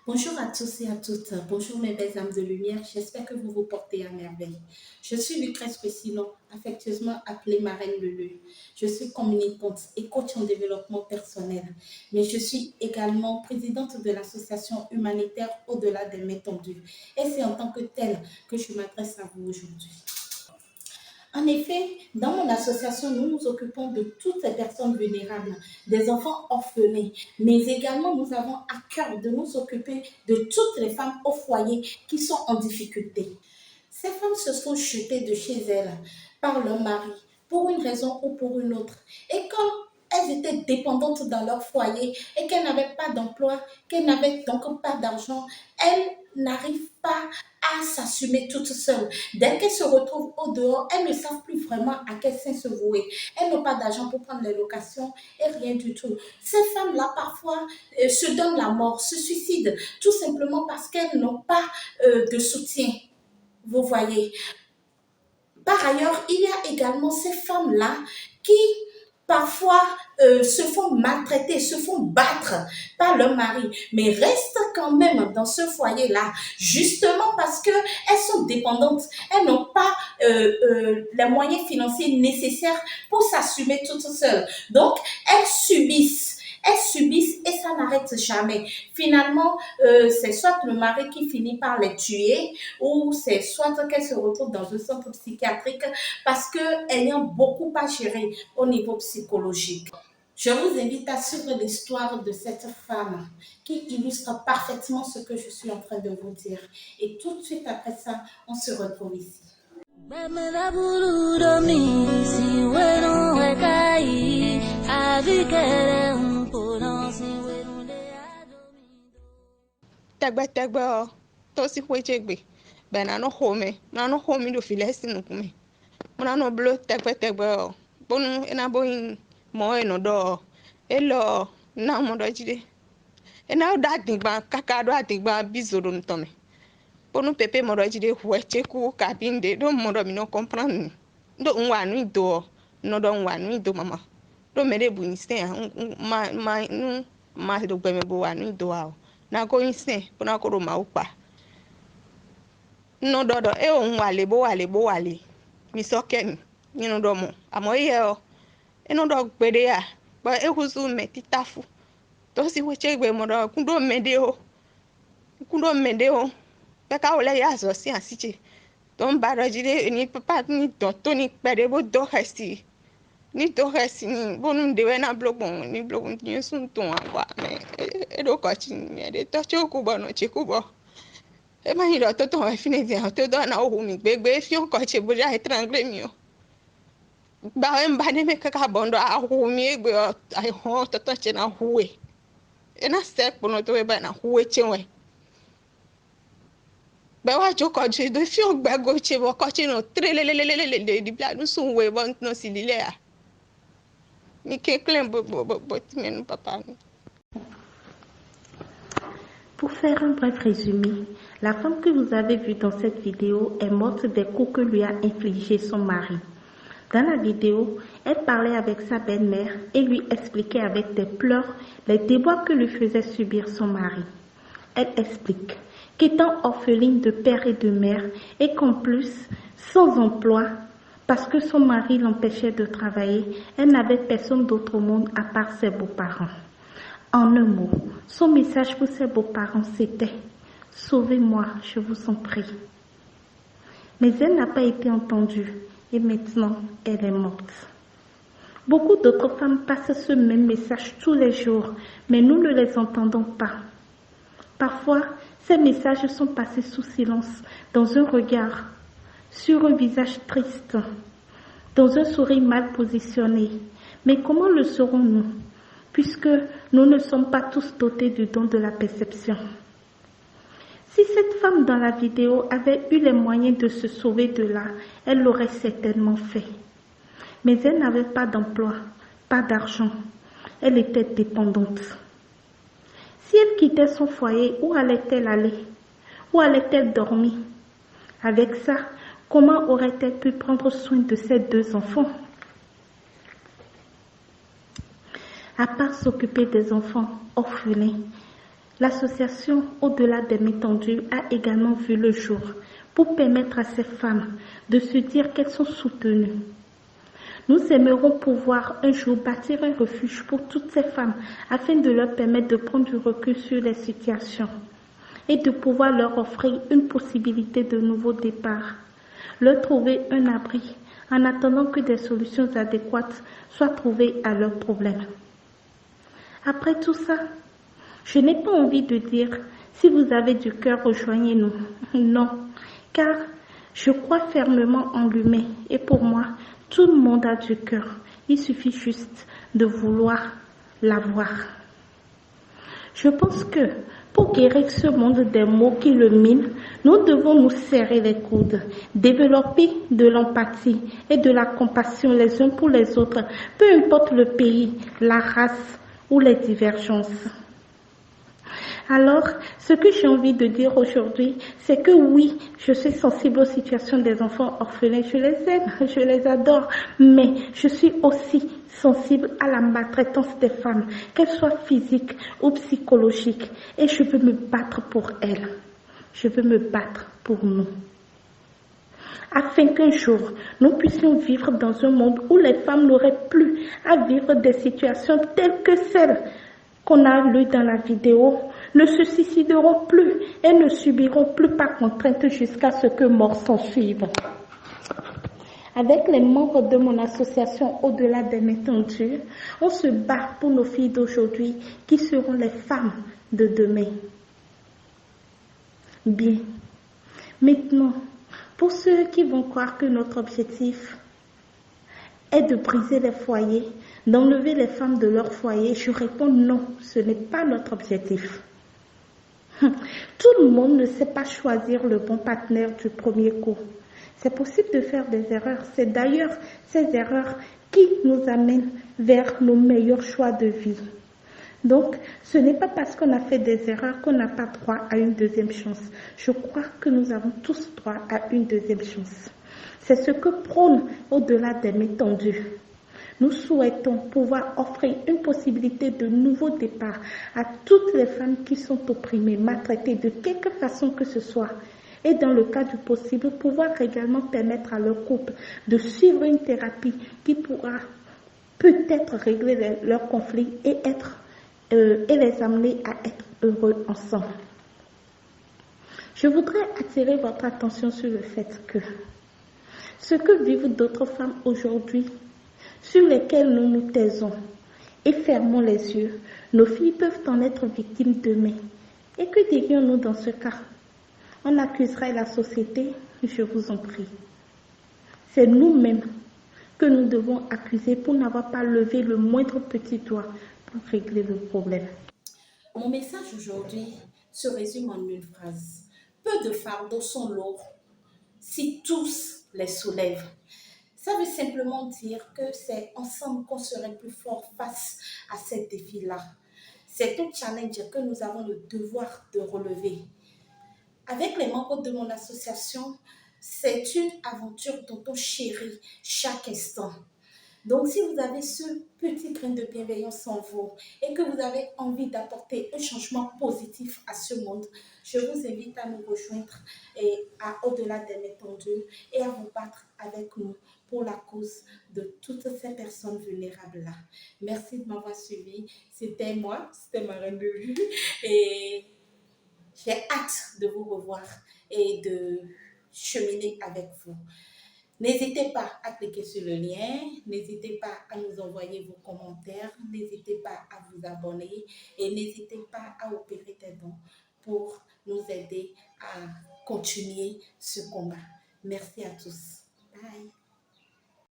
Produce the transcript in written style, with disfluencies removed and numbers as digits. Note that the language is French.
Bonjour à tous et à toutes. Bonjour mes belles âmes de lumière. J'espère que vous vous portez à merveille. Je suis Lucrèce Pessilon, affectueusement appelée Marraine Lulu. Je suis communicante et coach en développement personnel. Mais je suis également présidente de l'association humanitaire Au-delà des mains tendues. Et c'est en tant que telle que je m'adresse à vous aujourd'hui. En effet, dans mon association, nous nous occupons de toutes les personnes vulnérables, des enfants orphelins, mais également nous avons à cœur de nous occuper de toutes les femmes au foyer qui sont en difficulté. Ces femmes se sont jetées de chez elles par leur mari, pour une raison ou pour une autre. Et comme elles étaient dépendantes dans leur foyer et qu'elles n'avaient pas d'emploi, qu'elles n'avaient donc pas d'argent, elles n'arrivent pas à s'assumer toutes seules. Dès qu'elles se retrouvent au dehors, elles ne savent plus vraiment à quel sein se vouer. Elles n'ont pas d'argent pour prendre les locations et rien du tout. Ces femmes-là, parfois, se donnent la mort, se suicident, tout simplement parce qu'elles n'ont pas de soutien. Vous voyez. Par ailleurs, il y a également ces femmes-là qui parfois se font maltraiter, se font battre par leur mari, mais restent quand même dans ce foyer-là, justement parce qu'elles sont dépendantes, elles n'ont pas les moyens financiers nécessaires pour s'assumer toutes seules. Donc, elles subissent et ça n'arrête jamais. Finalement, c'est soit le mari qui finit par les tuer, ou c'est soit qu'elle se retrouve dans un centre psychiatrique parce qu'ayant beaucoup à gérer au niveau psychologique. Je vous invite à suivre l'histoire de cette femme qui illustre parfaitement ce que je suis en train de vous dire. Et tout de suite après ça, on se retrouve ici. Tagba to si kwechegbe be na no home do filesi no kume mona no blo tagba bonu ena boyin mo eno do elo na mo do jide ena da digba kaka do adigba bizoro ntome bonu pepe mo do jide huecheku kabinde do mo do mi no comprendre do nwa nu do no do nwa nu do mama do mere bu inste ma do gbe me bo wa nu do a na go inste bona ko do ma upa no do e o wale mi so ken ni no do mo amo ye o e no do gbede ya ba e huzu me titafu to si weche gbe mo do kundo mede o pe ka ole ya so si asiche to n ba do jide ni papa ni to ni pede bo do hesi ni do hesi ni bonu de we na blogbon ni blogbon ni sun ton agba me e do ko chi ni de to choku bo no chikubo e ma ilo to fini dia to do na o mi gbegbe fi on ko che bo ja etrangle mi o ba en ba ne me ka bondo a hu mi egbe ai ho to che na huwe e na se pono to e ba na huwe chenwe be wa jo ko je do fi o gbe go che bo ko che no trelelelelele di bla nu sun we bon no silile a mi ke klem bo ti men papa. Pour faire un bref résumé, la femme que vous avez vue dans cette vidéo est morte des coups que lui a infligé son mari. Dans la vidéo, elle parlait avec sa belle-mère et lui expliquait avec des pleurs les déboires que lui faisait subir son mari. Elle explique qu'étant orpheline de père et de mère et qu'en plus, sans emploi, parce que son mari l'empêchait de travailler, elle n'avait personne d'autre au monde à part ses beaux-parents. En un mot, son message pour ses beaux-parents c'était « Sauvez-moi, je vous en prie ». Mais elle n'a pas été entendue et maintenant elle est morte. Beaucoup d'autres femmes passent ce même message tous les jours, mais nous ne les entendons pas. Parfois, ces messages sont passés sous silence, dans un regard, sur un visage triste, dans un sourire mal positionné. Mais comment le saurons-nous, puisque nous ne sommes pas tous dotés du don de la perception? Si cette femme dans la vidéo avait eu les moyens de se sauver de là, elle l'aurait certainement fait. Mais elle n'avait pas d'emploi, pas d'argent. Elle était dépendante. Si elle quittait son foyer, où allait-elle aller? Où allait-elle dormir? Avec ça, comment aurait-elle pu prendre soin de ses deux enfants? À part s'occuper des enfants orphelins, L'association Au-delà des mains tendues a également vu le jour pour permettre à ces femmes de se dire qu'elles sont soutenues. Nous aimerons pouvoir un jour bâtir un refuge pour toutes ces femmes afin de leur permettre de prendre du recul sur les situations et de pouvoir leur offrir une possibilité de nouveau départ, leur trouver un abri en attendant que des solutions adéquates soient trouvées à leurs problèmes. Après tout ça, je n'ai pas envie de dire si vous avez du cœur, rejoignez-nous. Non, car je crois fermement en l'humain et pour moi, tout le monde a du cœur. Il suffit juste de vouloir l'avoir. Je pense que pour guérir ce monde des maux qui le minent, nous devons nous serrer les coudes, développer de l'empathie et de la compassion les uns pour les autres, peu importe le pays, la race ou les divergences. Alors, ce que j'ai envie de dire aujourd'hui, c'est que oui, je suis sensible aux situations des enfants orphelins, je les aime, je les adore, mais je suis aussi sensible à la maltraitance des femmes, qu'elles soient physiques ou psychologiques, et je veux me battre pour elles. Je veux me battre pour nous. Afin qu'un jour, nous puissions vivre dans un monde où les femmes n'auraient plus à vivre des situations telles que celles qu'on a lues dans la vidéo, ne se suicideront plus et ne subiront plus par contrainte jusqu'à ce que mort s'en suive. Avec les membres de mon association Au-delà des mains tendues, on se bat pour nos filles d'aujourd'hui qui seront les femmes de demain. Bien. Maintenant, pour ceux qui vont croire que notre objectif est de briser les foyers, d'enlever les femmes de leur foyer, je réponds non, ce n'est pas notre objectif. Tout le monde ne sait pas choisir le bon partenaire du premier coup. C'est possible de faire des erreurs. C'est d'ailleurs ces erreurs qui nous amènent vers nos meilleurs choix de vie. Donc, ce n'est pas parce qu'on a fait des erreurs qu'on n'a pas droit à une deuxième chance. Je crois que nous avons tous droit à une deuxième chance. C'est ce que prône Au-delà des mains tendues. Nous souhaitons pouvoir offrir une possibilité de nouveau départ à toutes les femmes qui sont opprimées, maltraitées de quelque façon que ce soit. Et dans le cas du possible, pouvoir également permettre à leur couple de suivre une thérapie qui pourra peut-être régler leurs conflits et les amener à être heureux ensemble. Je voudrais attirer votre attention sur le fait que ce que vivent d'autres femmes aujourd'hui, sur lesquelles nous nous taisons et fermons les yeux, nos filles peuvent en être victimes demain. Et que dirions-nous dans ce cas? On accuserait la société, je vous en prie. C'est nous-mêmes que nous devons accuser pour n'avoir pas levé le moindre petit doigt pour régler le problème. Mon message aujourd'hui se résume en une phrase. Peu de fardeaux sont lourds si tous les soulèvent. Ça veut simplement dire que c'est ensemble qu'on serait plus fort face à ces défis-là. C'est un challenge que nous avons le devoir de relever. Avec les membres de mon association, c'est une aventure dont on chérit chaque instant. Donc, si vous avez ce petit grain de bienveillance en vous et que vous avez envie d'apporter un changement positif à ce monde, je vous invite à nous rejoindre et à Au-delà des mains tendues et à vous battre avec nous pour la cause de toutes ces personnes vulnérables-là. Merci de m'avoir suivi. C'était moi, c'était Marraine de Vue et j'ai hâte de vous revoir et de cheminer avec vous. N'hésitez pas à cliquer sur le lien, n'hésitez pas à nous envoyer vos commentaires, n'hésitez pas à vous abonner et n'hésitez pas à opérer des dons pour nous aider à continuer ce combat. Merci à tous. Bye.